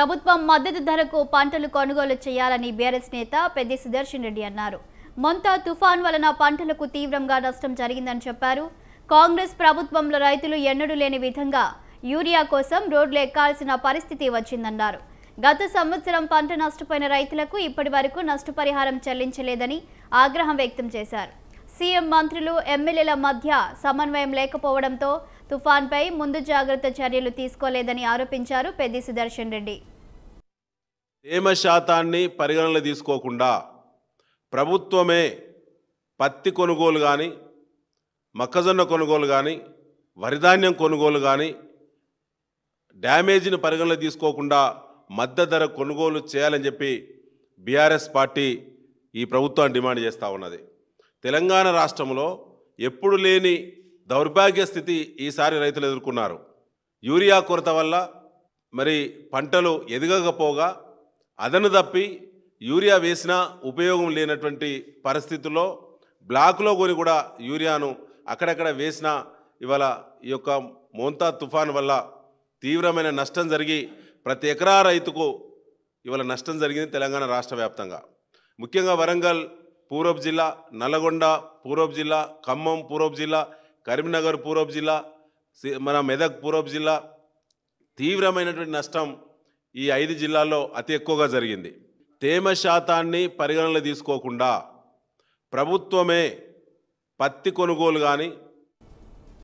ప్రభుత్వం మద్దతు ధరకు పంటలు కొనుగోలు చేయాలని బీఆర్ఎస్ నేత పెద్ది సుదర్శన్ రెడ్డి అన్నారు. మొంతా తుఫాన్ వలన పంటలకు తీవ్రంగా నష్టం జరిగిందని చెప్పారు. కాంగ్రెస్ ప్రభుత్వంలో రైతులు ఎన్నడూ లేని విధంగా యూరియా కోసం రోడ్లు ఎక్కాల్సిన పరిస్థితి వచ్చిందన్నారు. గత సంవత్సరం పంట నష్టపోయిన రైతులకు ఇప్పటి వరకు నష్టపరిహారం చెల్లించలేదని ఆగ్రహం వ్యక్తం చేశారు. సీఎం మంత్రులు ఎమ్మెల్యేల మధ్య సమన్వయం లేకపోవడంతో తుఫాన్పై ముందు జాగ్రత్త చర్యలు తీసుకోలేదని ఆరోపించారు పెద్ది సుదర్శన్ రెడ్డి. తేమ శాతాన్ని పరిగణనలో తీసుకోకుండా ప్రభుత్వమే పత్తి కొనుగోలు కానీ, మొక్కజొన్న కొనుగోలు కానీ, వరిధాన్యం కొనుగోలు కానీ డ్యామేజ్ని పరిగణలో తీసుకోకుండా మద్దతు ధర కొనుగోలు చేయాలని చెప్పి బీఆర్ఎస్ పార్టీ ఈ ప్రభుత్వాన్ని డిమాండ్ చేస్తూ ఉన్నది. తెలంగాణ రాష్ట్రంలో ఎప్పుడు లేని దౌర్భాగ్య స్థితి ఈసారి రైతులు ఎదుర్కొన్నారు. యూరియా కొరత వల్ల మరి పంటలు ఎదగకపోగా అదను తప్పి యూరియా వేసినా ఉపయోగం లేనటువంటి పరిస్థితుల్లో బ్లాకులో కొని కూడా యూరియాను అక్కడక్కడ వేసినా ఇవాళ ఈ యొక్క మోంతా తుఫాన్ వల్ల తీవ్రమైన నష్టం జరిగి ప్రతి ఎకరా రైతుకు ఇవాళ నష్టం జరిగింది తెలంగాణ రాష్ట్ర వ్యాప్తంగా. ముఖ్యంగా వరంగల్ పూర్వపు జిల్లా, నల్లగొండ పూర్వపు జిల్లా, ఖమ్మం పూర్వపు జిల్లా, కరీంనగర్ పూర్వపు జిల్లా, మన మెదక్ పూర్వపు జిల్లా తీవ్రమైనటువంటి నష్టం ఈ 5 జిల్లాల్లో అతి ఎక్కువగా జరిగింది. తేమ శాతాన్ని పరిగణనలో తీసుకోకుండా ప్రభుత్వమే పత్తి కొనుగోలు కానీ,